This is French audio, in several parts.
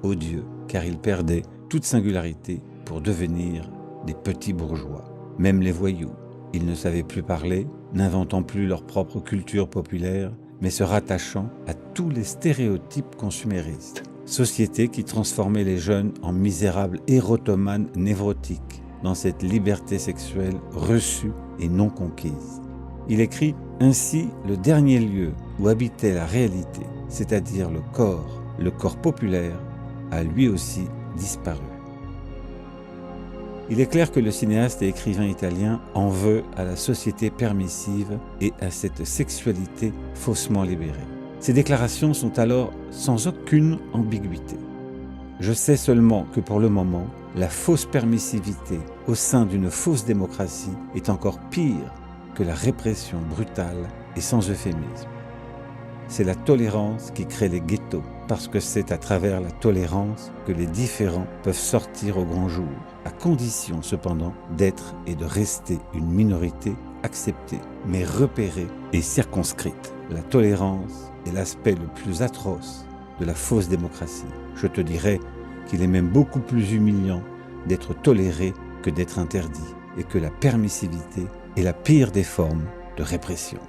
odieux, car ils perdaient toute singularité pour devenir des petits bourgeois. Même les voyous, ils ne savaient plus parler, n'inventant plus leur propre culture populaire, mais se rattachant à tous les stéréotypes consuméristes. Société qui transformait les jeunes en misérables érotomanes névrotiques dans cette liberté sexuelle reçue et non conquise. Il écrit « Ainsi, le dernier lieu où habitait la réalité, c'est-à-dire le corps populaire, a lui aussi disparu. » Il est clair que le cinéaste et écrivain italien en veut à la société permissive et à cette sexualité faussement libérée. Ces déclarations sont alors sans aucune ambiguïté. Je sais seulement que pour le moment, la fausse permissivité au sein d'une fausse démocratie est encore pire que la répression brutale et sans euphémisme. C'est la tolérance qui crée les ghettos, parce que c'est à travers la tolérance que les différents peuvent sortir au grand jour, à condition cependant d'être et de rester une minorité acceptée, mais repérée et circonscrite. La tolérance est l'aspect le plus atroce de la fausse démocratie. Je te dirais qu'il est même beaucoup plus humiliant d'être toléré que d'être interdit, et que la permissivité est la pire des formes de répression.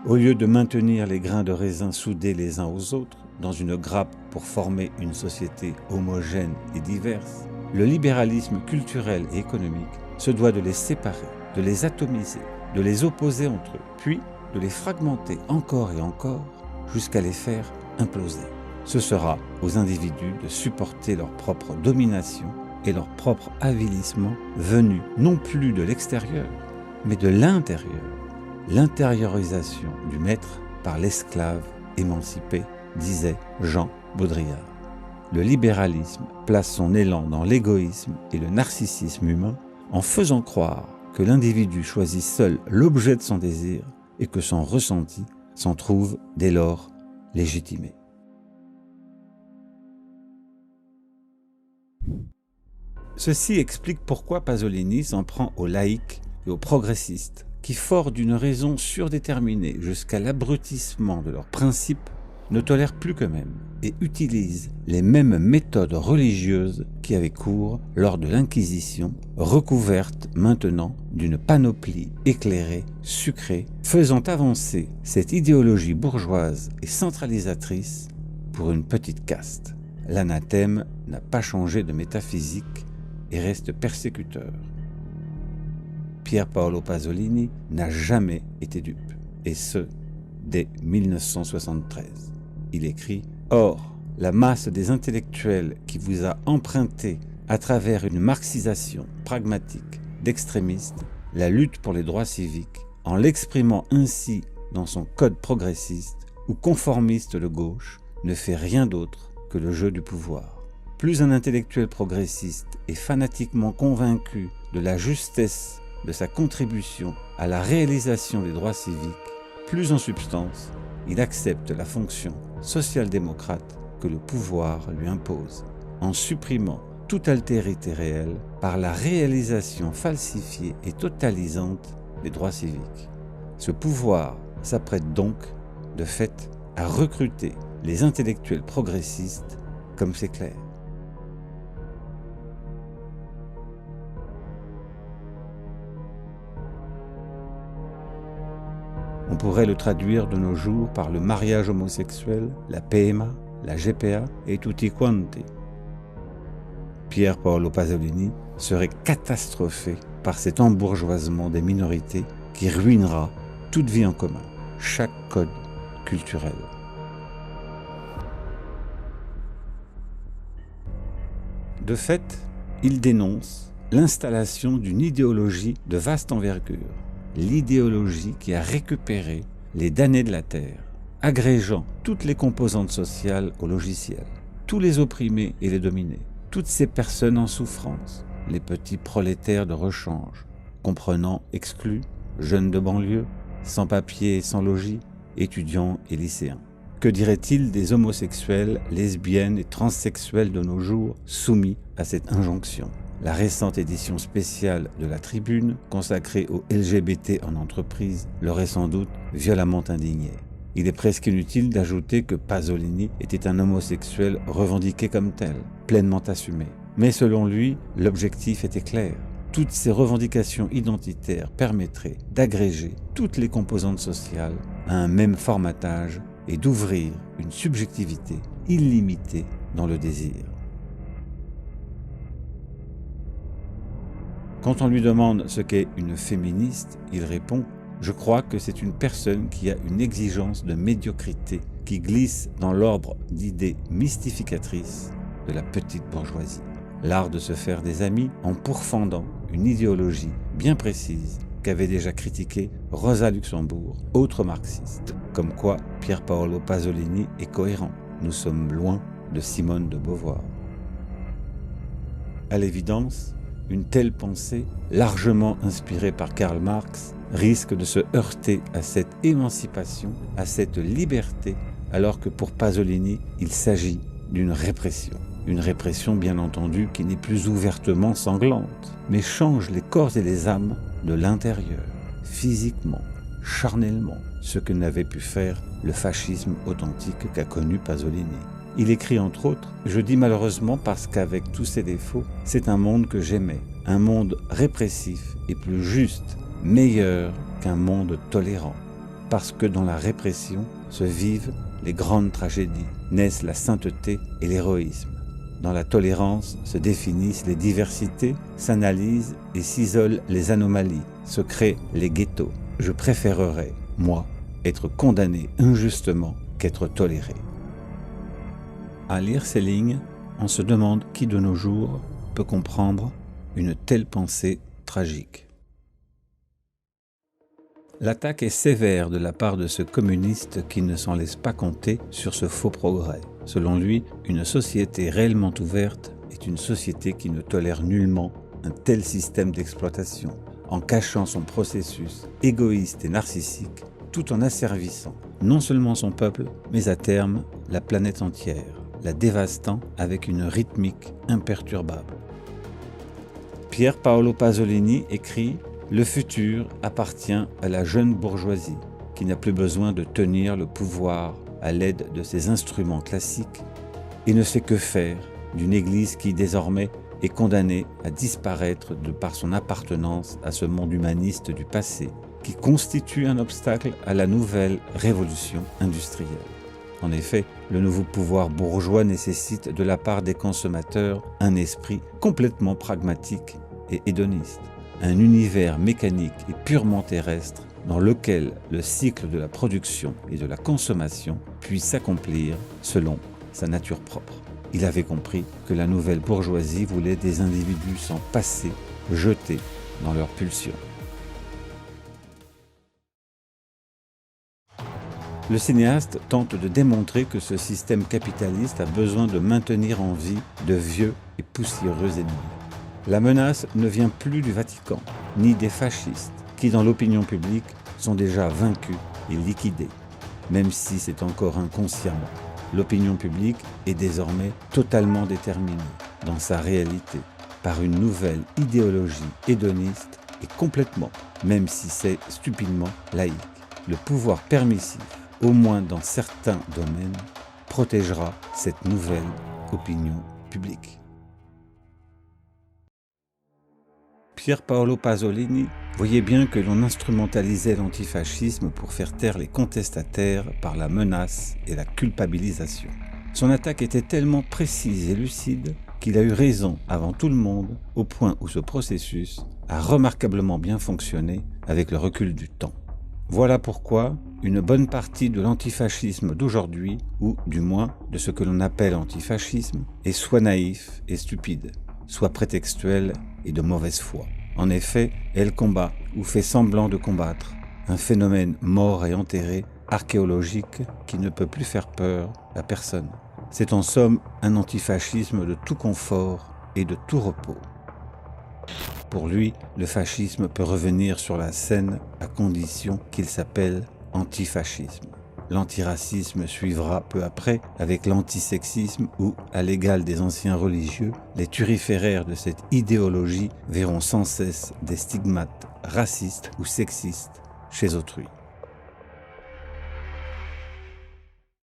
Au lieu de maintenir les grains de raisin soudés les uns aux autres dans une grappe pour former une société homogène et diverse, le libéralisme culturel et économique se doit de les séparer, de les atomiser, de les opposer entre eux, puis de les fragmenter encore et encore jusqu'à les faire imploser. Ce sera aux individus de supporter leur propre domination et leur propre avilissement venu non plus de l'extérieur, mais de l'intérieur. L'intériorisation du maître par l'esclave émancipé, disait Jean Baudrillard. Le libéralisme place son élan dans l'égoïsme et le narcissisme humain en faisant croire que l'individu choisit seul l'objet de son désir et que son ressenti s'en trouve dès lors légitimé. Ceci explique pourquoi Pasolini s'en prend aux laïcs et aux progressistes, qui, forts d'une raison surdéterminée jusqu'à l'abrutissement de leurs principes, ne tolèrent plus qu'eux-mêmes et utilisent les mêmes méthodes religieuses qui avaient cours lors de l'Inquisition, recouvertes maintenant d'une panoplie éclairée, sucrée, faisant avancer cette idéologie bourgeoise et centralisatrice pour une petite caste. L'anathème n'a pas changé de métaphysique et reste persécuteur. Pier Paolo Pasolini n'a jamais été dupe, et ce, dès 1973. Il écrit « Or, la masse des intellectuels qui vous a emprunté à travers une marxisation pragmatique d'extrémistes la lutte pour les droits civiques, en l'exprimant ainsi dans son code progressiste ou conformiste de gauche, ne fait rien d'autre que le jeu du pouvoir. Plus un intellectuel progressiste est fanatiquement convaincu de la justesse de sa contribution à la réalisation des droits civiques, plus en substance, il accepte la fonction social-démocrate que le pouvoir lui impose, en supprimant toute altérité réelle par la réalisation falsifiée et totalisante des droits civiques. Ce pouvoir s'apprête donc, de fait, à recruter les intellectuels progressistes, comme c'est clair. On pourrait le traduire de nos jours par le mariage homosexuel, la PMA, la GPA et tutti quanti. Pier Paolo Pasolini serait catastrophé par cet embourgeoisement des minorités qui ruinera toute vie en commun, chaque code culturel. De fait, il dénonce l'installation d'une idéologie de vaste envergure, l'idéologie qui a récupéré les damnés de la terre, agrégeant toutes les composantes sociales au logiciel, tous les opprimés et les dominés, toutes ces personnes en souffrance, les petits prolétaires de rechange, comprenant exclus, jeunes de banlieue, sans papiers et sans logis, étudiants et lycéens. Que dirait-il des homosexuels, lesbiennes et transsexuels de nos jours soumis à cette injonction? La récente édition spéciale de la Tribune, consacrée aux LGBT en entreprise, l'aurait sans doute violemment indigné. Il est presque inutile d'ajouter que Pasolini était un homosexuel revendiqué comme tel, pleinement assumé. Mais selon lui, l'objectif était clair. Toutes ces revendications identitaires permettraient d'agréger toutes les composantes sociales à un même formatage et d'ouvrir une subjectivité illimitée dans le désir. Quand on lui demande ce qu'est une féministe, il répond « Je crois que c'est une personne qui a une exigence de médiocrité qui glisse dans l'ordre d'idées mystificatrices de la petite bourgeoisie. L'art de se faire des amis en pourfendant une idéologie bien précise qu'avait déjà critiquée Rosa Luxembourg, autre marxiste. Comme quoi Pier Paolo Pasolini est cohérent. Nous sommes loin de Simone de Beauvoir. » À l'évidence, une telle pensée, largement inspirée par Karl Marx, risque de se heurter à cette émancipation, à cette liberté, alors que pour Pasolini, il s'agit d'une répression. Une répression, bien entendu, qui n'est plus ouvertement sanglante, mais change les corps et les âmes de l'intérieur, physiquement, charnellement, ce que n'avait pu faire le fascisme authentique qu'a connu Pasolini. Il écrit entre autres « Je dis malheureusement parce qu'avec tous ses défauts, c'est un monde que j'aimais, un monde répressif et plus juste, meilleur qu'un monde tolérant, parce que dans la répression se vivent les grandes tragédies, naissent la sainteté et l'héroïsme. Dans la tolérance se définissent les diversités, s'analysent et s'isolent les anomalies, se créent les ghettos. Je préférerais, moi, être condamné injustement qu'être toléré. » À lire ces lignes, on se demande qui de nos jours peut comprendre une telle pensée tragique. L'attaque est sévère de la part de ce communiste qui ne s'en laisse pas compter sur ce faux progrès. Selon lui, une société réellement ouverte est une société qui ne tolère nullement un tel système d'exploitation, en cachant son processus égoïste et narcissique, tout en asservissant non seulement son peuple, mais à terme la planète entière, la dévastant avec une rythmique imperturbable. Pier Paolo Pasolini écrit « Le futur appartient à la jeune bourgeoisie, qui n'a plus besoin de tenir le pouvoir à l'aide de ses instruments classiques et ne sait que faire d'une Église qui, désormais, est condamnée à disparaître de par son appartenance à ce monde humaniste du passé, qui constitue un obstacle à la nouvelle révolution industrielle. » En effet, le nouveau pouvoir bourgeois nécessite de la part des consommateurs un esprit complètement pragmatique et hédoniste, un univers mécanique et purement terrestre dans lequel le cycle de la production et de la consommation puisse s'accomplir selon sa nature propre. Il avait compris que la nouvelle bourgeoisie voulait des individus sans passé, jetés dans leurs pulsions. Le cinéaste tente de démontrer que ce système capitaliste a besoin de maintenir en vie de vieux et poussiéreux ennemis. La menace ne vient plus du Vatican, ni des fascistes, qui dans l'opinion publique sont déjà vaincus et liquidés. Même si c'est encore inconsciemment, l'opinion publique est désormais totalement déterminée dans sa réalité par une nouvelle idéologie hédoniste et complètement, même si c'est stupidement laïque. Le pouvoir permissif, au moins dans certains domaines, protégera cette nouvelle opinion publique. Pier Paolo Pasolini voyait bien que l'on instrumentalisait l'antifascisme pour faire taire les contestataires par la menace et la culpabilisation. Son attaque était tellement précise et lucide qu'il a eu raison avant tout le monde, au point où ce processus a remarquablement bien fonctionné avec le recul du temps. Voilà pourquoi une bonne partie de l'antifascisme d'aujourd'hui, ou du moins de ce que l'on appelle antifascisme, est soit naïf et stupide, soit prétextuelle et de mauvaise foi. En effet, elle combat ou fait semblant de combattre un phénomène mort et enterré, archéologique, qui ne peut plus faire peur à personne. C'est en somme un antifascisme de tout confort et de tout repos. Pour lui, le fascisme peut revenir sur la scène à condition qu'il s'appelle antifascisme. L'antiracisme suivra peu après avec l'antisexisme où, à l'égal des anciens religieux, les turiféraires de cette idéologie verront sans cesse des stigmates racistes ou sexistes chez autrui.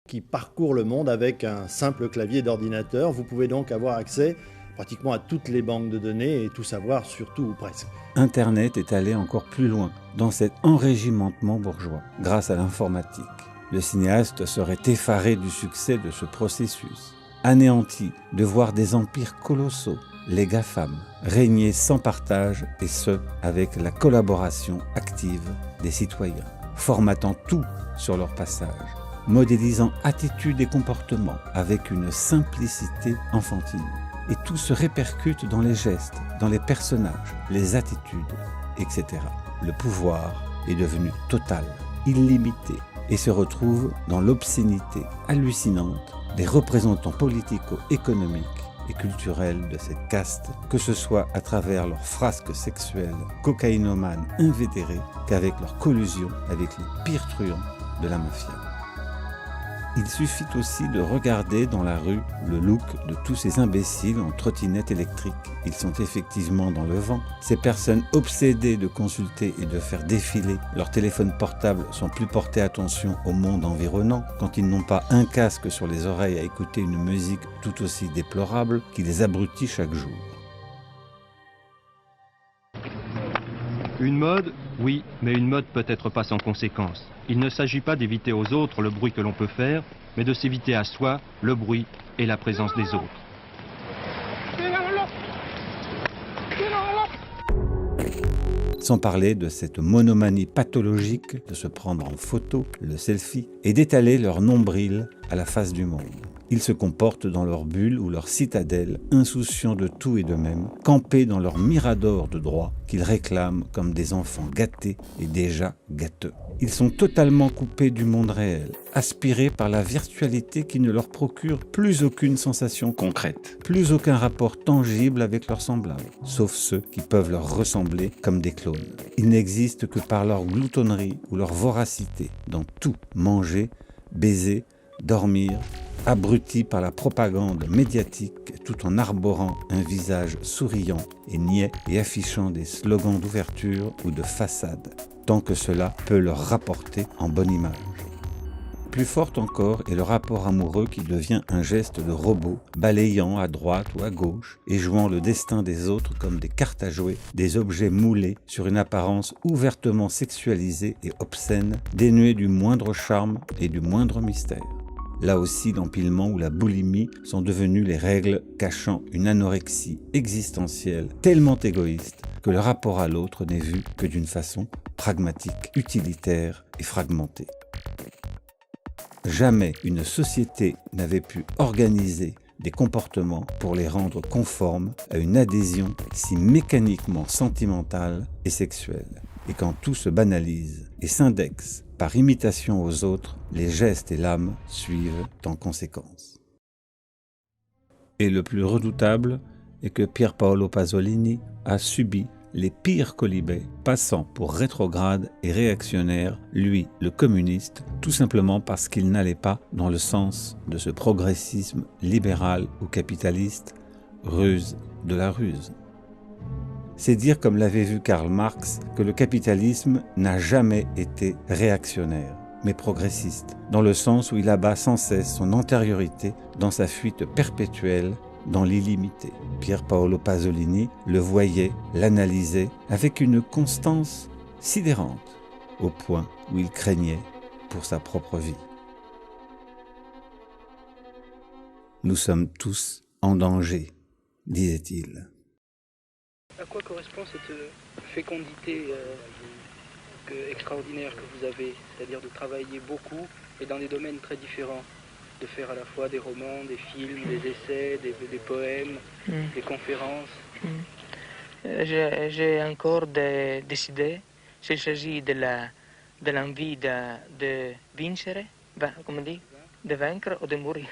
Qui parcourt le monde avec un simple clavier d'ordinateur. Vous pouvez donc avoir accès pratiquement à toutes les banques de données et tout savoir sur tout ou presque. Internet est allé encore plus loin dans cet enrégimentement bourgeois grâce à l'informatique. Le cinéaste serait effaré du succès de ce processus, anéanti de voir des empires colossaux, les GAFAM, régner sans partage et ce, avec la collaboration active des citoyens, formatant tout sur leur passage, modélisant attitudes et comportements avec une simplicité enfantine. Et tout se répercute dans les gestes, dans les personnages, les attitudes, etc. Le pouvoir est devenu total, illimité, et se retrouve dans l'obscénité hallucinante des représentants politico-économiques et culturels de cette caste, que ce soit à travers leurs frasques sexuelles, cocaïnomanes invétérés, qu'avec leur collusion avec les pires truands de la mafia. Il suffit aussi de regarder dans la rue le look de tous ces imbéciles en trottinette électrique. Ils sont effectivement dans le vent. Ces personnes obsédées de consulter et de faire défiler leur téléphone portable sont plus portées attention au monde environnant quand ils n'ont pas un casque sur les oreilles à écouter une musique tout aussi déplorable qui les abrutit chaque jour. Une mode, oui, mais une mode peut-être pas sans conséquences. Il ne s'agit pas d'éviter aux autres le bruit que l'on peut faire, mais de s'éviter à soi le bruit et la présence des autres. Sans parler de cette monomanie pathologique de se prendre en photo, le selfie, et d'étaler leur nombril à la face du monde. Ils se comportent dans leur bulle ou leur citadelle, insouciants de tout et d'eux-mêmes, campés dans leur mirador de droit qu'ils réclament comme des enfants gâtés et déjà gâteux. Ils sont totalement coupés du monde réel, aspirés par la virtualité qui ne leur procure plus aucune sensation concrète, plus aucun rapport tangible avec leurs semblables, sauf ceux qui peuvent leur ressembler comme des clones. Ils n'existent que par leur gloutonnerie ou leur voracité, dans tout, manger, baiser, dormir, abrutis par la propagande médiatique tout en arborant un visage souriant et niais et affichant des slogans d'ouverture ou de façade, tant que cela peut leur rapporter en bonne image. Plus fort encore est le rapport amoureux qui devient un geste de robot, balayant à droite ou à gauche et jouant le destin des autres comme des cartes à jouer, des objets moulés sur une apparence ouvertement sexualisée et obscène, dénuée du moindre charme et du moindre mystère. Là aussi, l'empilement ou la boulimie sont devenus les règles cachant une anorexie existentielle tellement égoïste que le rapport à l'autre n'est vu que d'une façon pragmatique, utilitaire et fragmentée. Jamais une société n'avait pu organiser des comportements pour les rendre conformes à une adhésion si mécaniquement sentimentale et sexuelle. Et quand tout se banalise et s'indexe par imitation aux autres, les gestes et l'âme suivent en conséquence. Et le plus redoutable est que Pier Paolo Pasolini a subi les pires colibets, passant pour rétrograde et réactionnaire, lui, le communiste, tout simplement parce qu'il n'allait pas dans le sens de ce progressisme libéral ou capitaliste, ruse de la ruse. C'est dire, comme l'avait vu Karl Marx, que le capitalisme n'a jamais été réactionnaire, mais progressiste, dans le sens où il abat sans cesse son antériorité dans sa fuite perpétuelle dans l'illimité. Pier Paolo Pasolini le voyait, l'analysait avec une constance sidérante, au point où il craignait pour sa propre vie. Nous sommes tous en danger, disait-il. À quoi correspond cette fécondité extraordinaire que vous avez, c'est-à-dire de travailler beaucoup et dans des domaines très différents, de faire à la fois des romans, des films, des essais, des poèmes, des conférences? J'ai encore des idées. S'il s'agit de l'envie de vincere, comme on dit, de vaincre ou de mourir.